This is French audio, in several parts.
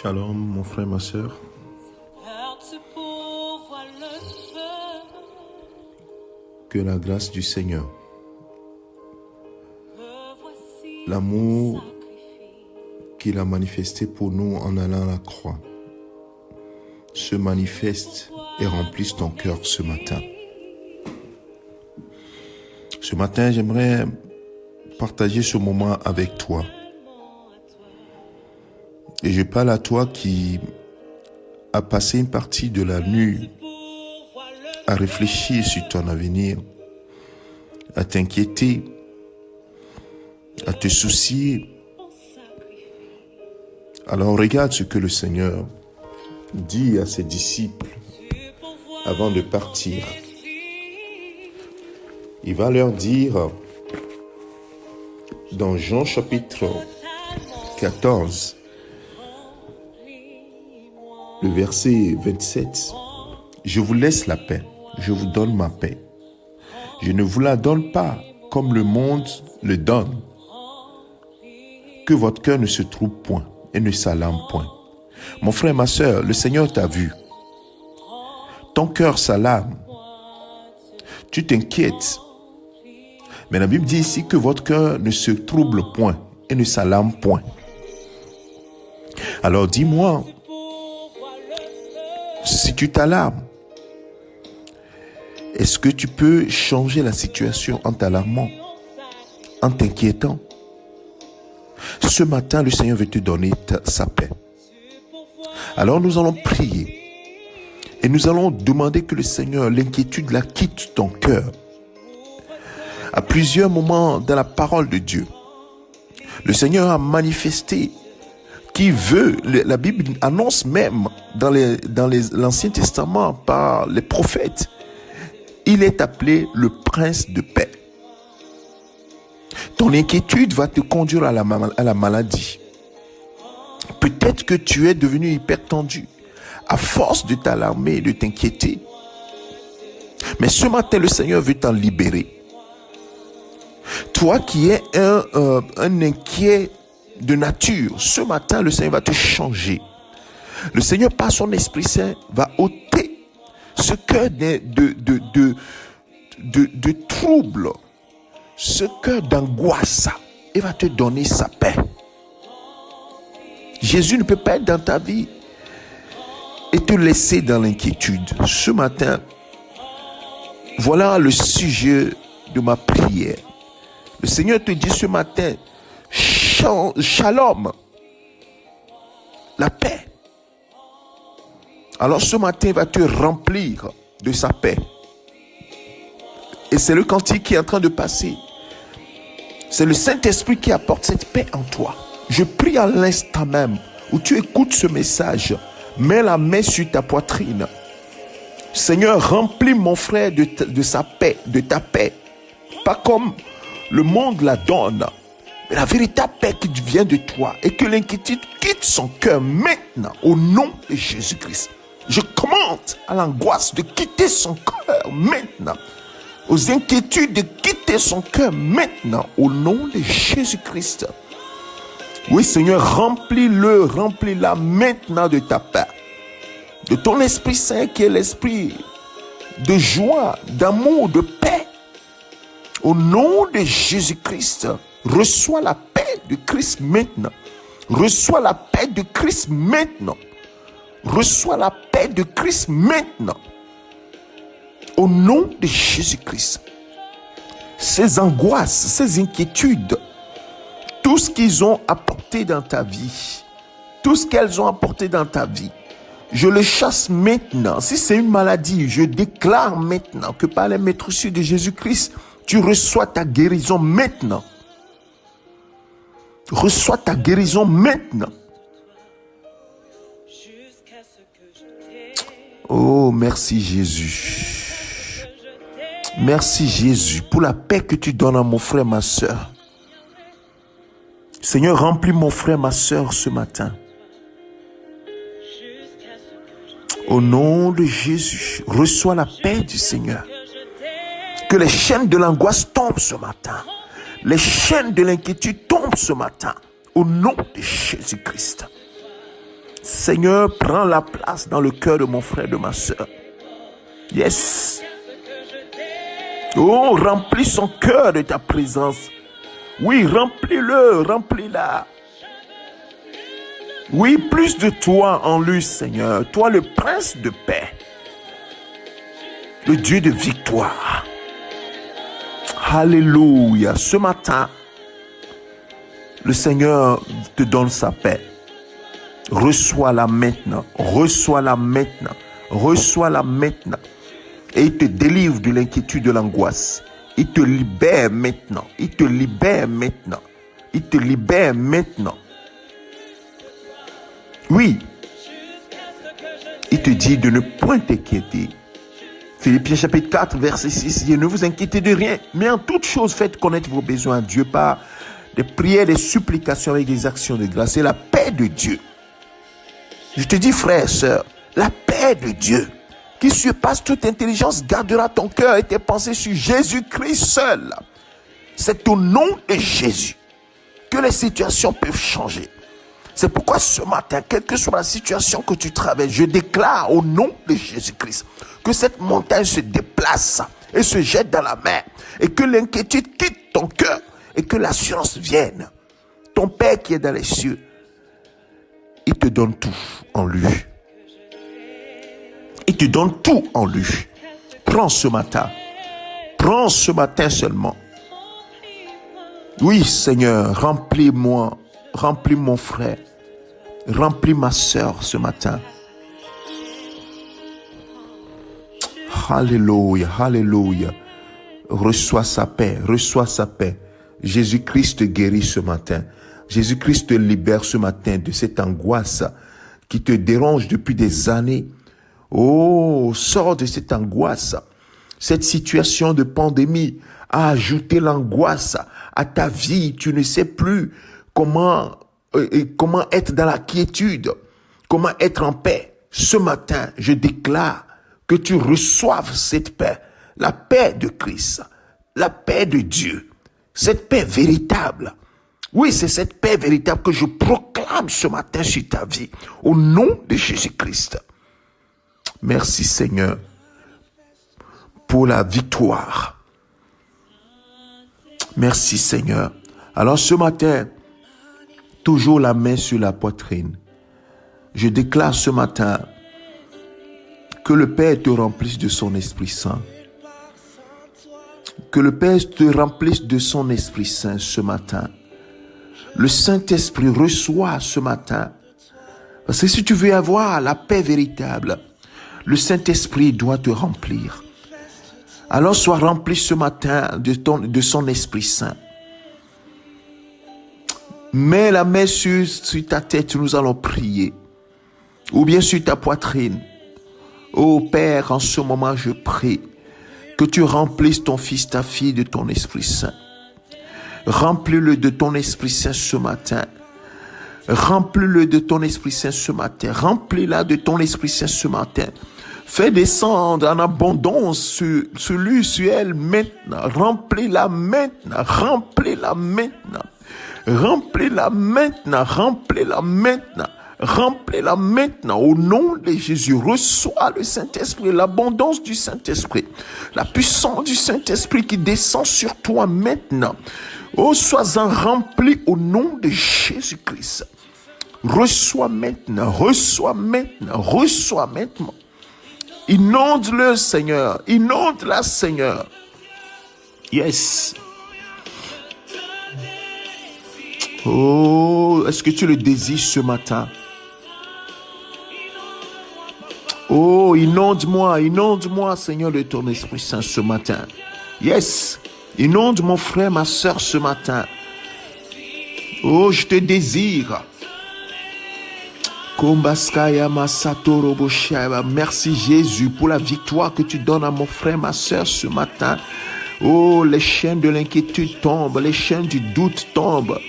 Shalom, mon frère, ma sœur. Que la grâce du Seigneur, l'amour qu'il a manifesté pour nous en allant à la croix, se manifeste et remplisse ton cœur ce matin. Ce matin, j'aimerais partager ce moment avec toi. Et je parle à toi qui a passé une partie de la nuit à réfléchir sur ton avenir, à t'inquiéter, à te soucier. Alors regarde ce que le Seigneur dit à ses disciples avant de partir. Il va leur dire dans Jean chapitre 14, le verset 27, « Je vous laisse la paix, je vous donne ma paix. Je ne vous la donne pas comme le monde le donne. Que votre cœur ne se trouble point et ne s'alarme point. » Mon frère, ma sœur, le Seigneur t'a vu. Ton cœur s'alarme. Tu t'inquiètes. Mais la Bible dit ici que votre cœur ne se trouble point et ne s'alarme point. Alors dis-moi, si tu t'alarmes, est-ce que tu peux changer la situation en t'alarmant, en t'inquiétant? Ce matin, le Seigneur veut te donner sa paix. Alors nous allons prier et nous allons demander que le Seigneur, l'inquiétude la quitte ton cœur. À plusieurs moments dans la parole de Dieu, le Seigneur a manifesté qu'il veut, la Bible annonce même dans l'Ancien Testament par les prophètes, il est appelé le prince de paix. Ton inquiétude va te conduire à la maladie. Peut-être que tu es devenu hypertendu à force de t'alarmer et de t'inquiéter. Mais ce matin, le Seigneur veut t'en libérer. Toi qui es un inquiet de nature, ce matin, le Seigneur va te changer. Le Seigneur, par son Esprit Saint, va ôter ce cœur de trouble, ce cœur d'angoisse, et va te donner sa paix. Jésus ne peut pas être dans ta vie et te laisser dans l'inquiétude. Ce matin, voilà le sujet de ma prière. Le Seigneur te dit ce matin, shalom, la paix. Alors ce matin, il va te remplir de sa paix. Et c'est le cantique qui est en train de passer. C'est le Saint-Esprit qui apporte cette paix en toi. Je prie à l'instant même où tu écoutes ce message, mets la main sur ta poitrine. Seigneur, remplis mon frère de sa paix, de ta paix. Pas comme le monde la donne, mais la véritable paix qui vient de toi, et que l'inquiétude quitte son cœur maintenant au nom de Jésus-Christ. Je commande à l'angoisse de quitter son cœur maintenant, aux inquiétudes de quitter son cœur maintenant au nom de Jésus-Christ. Oui Seigneur, remplis-la maintenant de ta paix, de ton Esprit Saint qui est l'esprit de joie, d'amour, de paix. Au nom de Jésus-Christ, reçois la paix de Christ maintenant. Reçois la paix de Christ maintenant. Reçois la paix de Christ maintenant. Au nom de Jésus-Christ. Ces angoisses, ces inquiétudes, tout ce qu'ils ont apporté dans ta vie, tout ce qu'elles ont apporté dans ta vie, je le chasse maintenant. Si c'est une maladie, je déclare maintenant que par les maîtresses de Jésus-Christ, tu reçois ta guérison maintenant. Reçois ta guérison maintenant. Oh, merci Jésus. Merci Jésus pour la paix que tu donnes à mon frère, ma soeur. Seigneur, remplis mon frère, ma soeur ce matin. Au nom de Jésus, reçois la paix du Seigneur. Que les chaînes de l'angoisse tombent ce matin. Les chaînes de l'inquiétude tombent ce matin. Au nom de Jésus-Christ. Seigneur, prends la place dans le cœur de mon frère, de ma soeur. Yes. Oh, remplis son cœur de ta présence. Oui, remplis-le, remplis-la. Oui, plus de toi en lui, Seigneur. Toi, le prince de paix. Le Dieu de victoire. Alléluia. Ce matin, le Seigneur te donne sa paix. Reçois-la maintenant. Reçois-la maintenant. Reçois-la maintenant. Et il te délivre de l'inquiétude, de l'angoisse. Il te libère maintenant. Il te libère maintenant. Il te libère maintenant. Oui. Il te dit de ne point t'inquiéter. Philippiens chapitre 4, verset 6. Ne vous inquiétez de rien, mais en toute chose, faites connaître vos besoins à Dieu par des prières, des supplications avec des actions de grâce. Et la paix de Dieu. Je te dis, frère, sœur, la paix de Dieu, qui surpasse toute intelligence, gardera ton cœur et tes pensées sur Jésus-Christ seul. C'est au nom de Jésus que les situations peuvent changer. C'est pourquoi ce matin, quelle que soit la situation que tu traverses, je déclare au nom de Jésus-Christ que cette montagne se déplace et se jette dans la mer et que l'inquiétude quitte ton cœur et que l'assurance vienne. Ton Père qui est dans les cieux, il te donne tout en lui. Il te donne tout en lui. Prends ce matin. Prends ce matin seulement. Oui, Seigneur, remplis-moi. Remplis mon frère. Remplis ma sœur ce matin. Alléluia, alléluia. Reçois sa paix, reçois sa paix. Jésus-Christ te guérit ce matin. Jésus-Christ te libère ce matin de cette angoisse qui te dérange depuis des années. Oh, sors de cette angoisse. Cette situation de pandémie a ajouté l'angoisse à ta vie. Tu ne sais plus comment être dans la quiétude, comment être en paix. Ce matin, je déclare que tu reçoives cette paix, la paix de Christ, la paix de Dieu, cette paix véritable. Oui, c'est cette paix véritable que je proclame ce matin sur ta vie, au nom de Jésus-Christ. Merci Seigneur pour la victoire. Merci Seigneur. Alors ce matin, toujours la main sur la poitrine. Je déclare ce matin que le Père te remplisse de son Esprit Saint. Que le Père te remplisse de son Esprit Saint ce matin. Le Saint-Esprit reçoit ce matin. Parce que si tu veux avoir la paix véritable, le Saint-Esprit doit te remplir. Alors sois rempli ce matin de son Esprit Saint. Mets la main sur ta tête, nous allons prier. Ou bien sur ta poitrine. Ô Père, en ce moment, je prie que tu remplisses ton fils, ta fille de ton Esprit Saint. Remplis-le de ton Esprit Saint ce matin. Remplis-le de ton Esprit Saint ce matin. Remplis-la de ton Esprit Saint ce matin. Fais descendre en abondance sur lui, sur elle maintenant. Remplis-la maintenant. Remplis-la maintenant. Remplis-la maintenant. Remplis-la maintenant. Remplis-la maintenant au nom de Jésus. Reçois le Saint-Esprit, l'abondance du Saint-Esprit, la puissance du Saint-Esprit qui descend sur toi maintenant. Oh, sois-en rempli au nom de Jésus-Christ. Reçois maintenant, reçois maintenant, reçois maintenant. Inonde-le, Seigneur. Inonde-la, Seigneur. Yes. Oh, est-ce que tu le désires ce matin? Oh, inonde-moi, Seigneur, de ton Esprit Saint ce matin. Yes. Inonde mon frère, ma soeur ce matin. Oh, je te désire. Merci Jésus pour la victoire que tu donnes à mon frère, ma soeur ce matin. Oh, les chaînes de l'inquiétude tombent, les chaînes du doute tombent,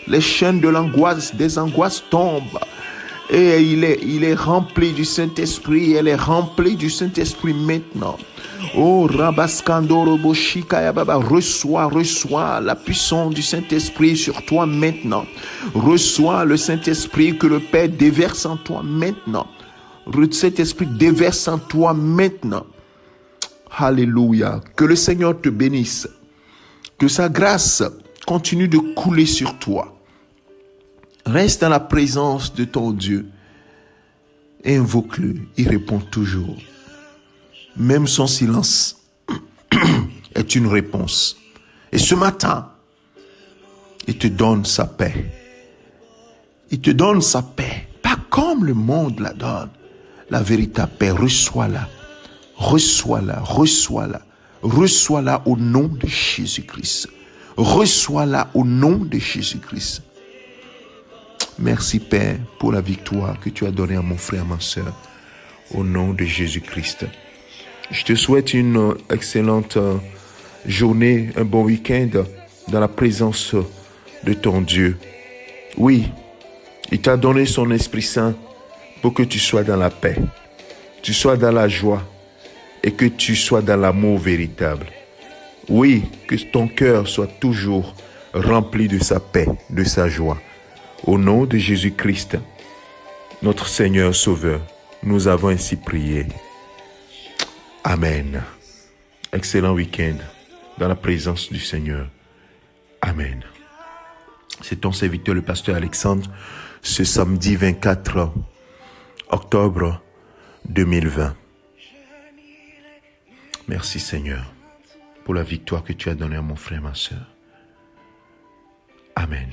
les chaînes de l'angoisse, des angoisses tombent. Et il est rempli du Saint-Esprit. Elle est remplie du Saint-Esprit maintenant. Oh, Rabaskandoro Boshikaya Baba, reçois la puissance du Saint-Esprit sur toi maintenant. Reçois le Saint-Esprit que le Père déverse en toi maintenant. Le Saint-Esprit déverse en toi maintenant. Alléluia. Que le Seigneur te bénisse. Que sa grâce continue de couler sur toi. Reste dans la présence de ton Dieu. Et invoque-le. Il répond toujours. Même son silence est une réponse. Et ce matin, il te donne sa paix. Il te donne sa paix. Pas comme le monde la donne. La véritable paix, reçois-la. Reçois-la, reçois-la. Reçois-la au nom de Jésus-Christ. Reçois-la au nom de Jésus-Christ. Merci Père pour la victoire que tu as donnée à mon frère, ma soeur. Au nom de Jésus-Christ. Je te souhaite une excellente journée, un bon week-end dans la présence de ton Dieu. Oui, il t'a donné son Esprit Saint pour que tu sois dans la paix, tu sois dans la joie et que tu sois dans l'amour véritable. Oui, que ton cœur soit toujours rempli de sa paix, de sa joie. Au nom de Jésus-Christ, notre Seigneur Sauveur, nous avons ainsi prié. Amen. Excellent week-end dans la présence du Seigneur. Amen. C'est ton serviteur, le pasteur Alexandre, ce samedi 24 octobre 2020. Merci Seigneur pour la victoire que tu as donnée à mon frère, ma soeur. Amen.